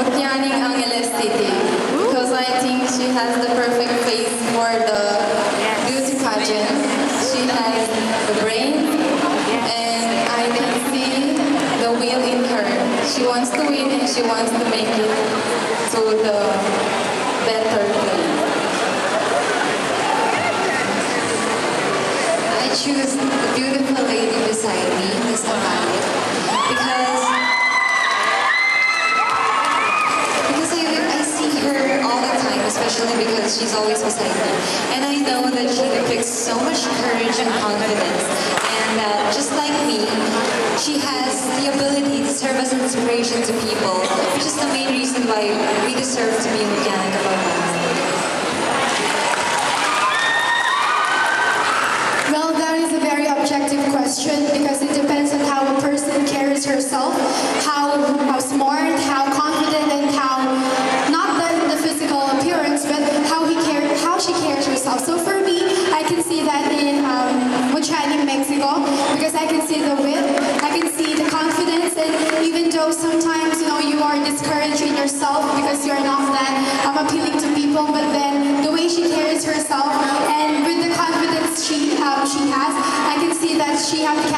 Mutyaning Angeles City because I think she has the perfect face for the beauty pageant. She has the brain and I can see the will in her. She wants to win and she wants to make it to the better place. I choose the beautiful lady beside me, Miss Amalia, because I see her all the time, especially because she's always beside me. And I know that she depicts so much courage and confidence. And just like me, she has the ability to serve as an inspiration to people, which is the main reason why we deserve to be with Yanika Baba. Well, that is a very objective question because it depends on how a person carries herself, how smart, how confident, and how not the physical appearance, but how she carries herself. So for me, I can see that in Mutyaning, Mexico, because I can see the wit, I can see the confidence, and even though sometimes you are discouraging yourself because you're not that appealing to people, but then the way she carries herself and with the confidence she has, I can see that she has the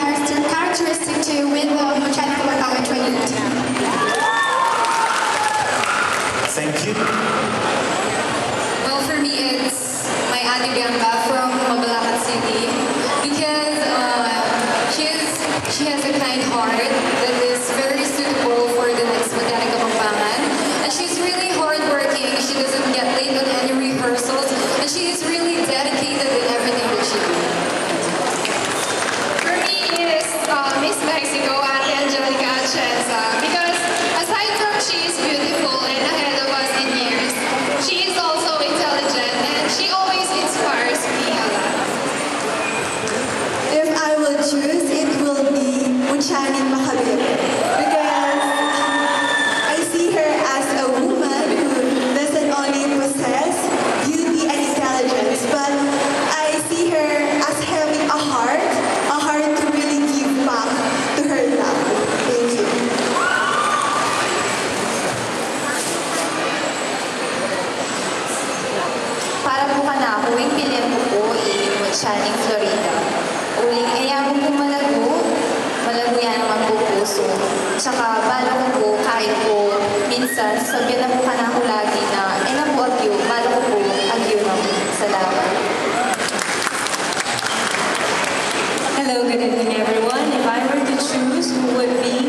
characteristic to win the Mutyaning Kabataan 2015. Thank you. Well, for me, it's my Ate Bianca from Mabalacat City because she has a kind heart that is very suitable for the next Mutyaning Kapampangan. And she's really hardworking. She doesn't get late on any rehearsals. And she is really dedicated in everything that she does. For me, it is Miss Mexico, Ate Angelica Atienza, because aside from she is beautiful and ahead of us in years, she is also intelligent and she always inspires me a lot. If I will choose, it will be Mutyaning Macabebe because I see her as a woman who doesn't only possess beauty and intelligence, but I see her as having a heart to really give back to her love. Thank you. Para po kanako, yung pilihan ko po Mutyaning Florida. Uling ayabong po malago yan naman po puso. Tsaka bala ko po, kahit po minsan, sabihan na po kanako lagi na, na po agyo, bala ko po agyo na po. Salamat. Hello, good evening everyone. If I were to choose who would be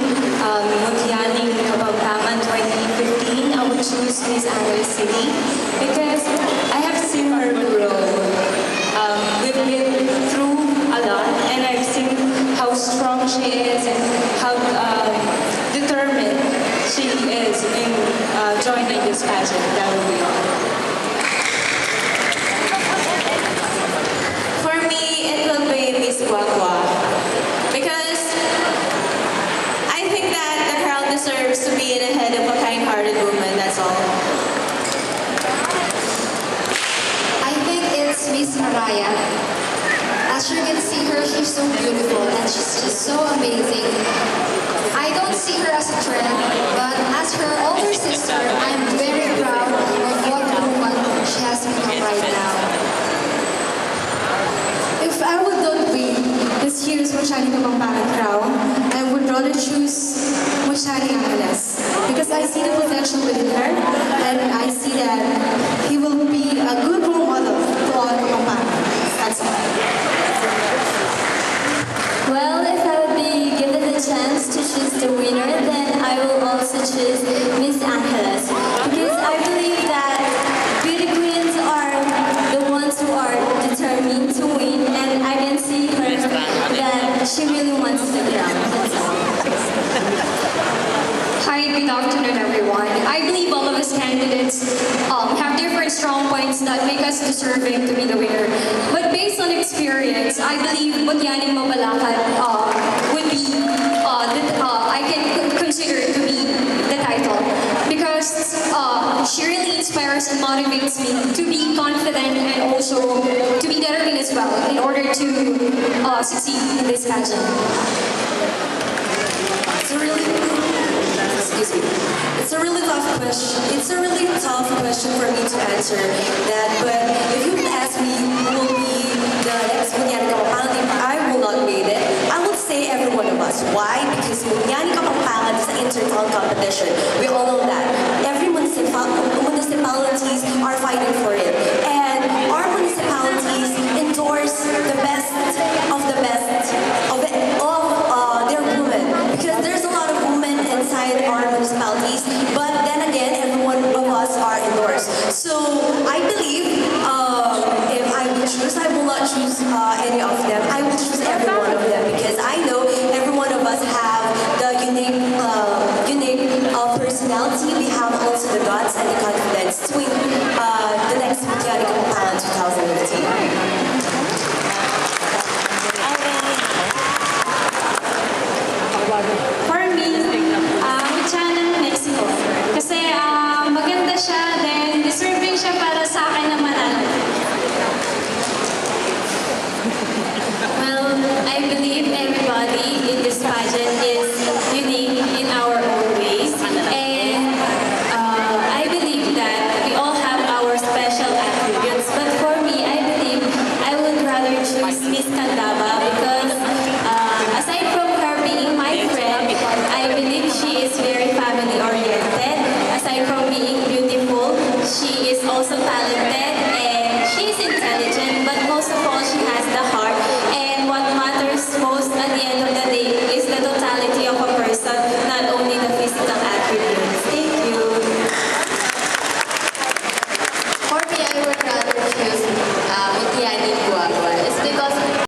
Mutyaning Kapampangan 2015, I would choose Miss Angeles City because I have seen her grow. We've been through a lot and I've seen how strong she is and how determined she is in joining this pageant. That will be all. For me, it will be Miss Guagua because I think that the crowd deserves to be in the head of a kind-hearted woman, that's all. I think it's Miss Araya. As you can see her, she's so beautiful and she's just so amazing. I don't see her as a trend, but as her older sister, I'm very proud of what woman she has become right now. If I would not win this year's Mutyaning Kapampangan crown, I would rather choose Mutyaning Angeles because I see the potential within her and I see that he will be a good role model to all Kapampangan. That's all. Well, if I would be given the chance to choose the winner, then I will also choose Miss Angeles because I believe that beauty queens are the ones who are determined to win, and I can see her that she really wants the crown. That's all. Hi, good afternoon everyone. I believe all of us candidates have different strong points that make us deserving to be the winner. But based on experience, I believe Mutyaning Mabalacat would be, I can consider to be the title because she really inspires and motivates me to be confident and also to be determined as well in order to succeed in this pageant. It's a really tough question. It's a really tough question for me to answer that. But if you would ask me who will be the next Munyani Kapampangan team, I will not rate it. I would say every one of us. Why? Because Munyani Kapampangan is an inter-town competition. We all know that. Every municipalities are fighting for it. And our municipalities endorse the best of the best of their women. Because there's a lot of women inside our municipalities. But then again, every one of us are endorsed. So I believe if I would choose, I will not choose any of them. I will choose every one of them because I know every one of us have the unique personality. We have also the guts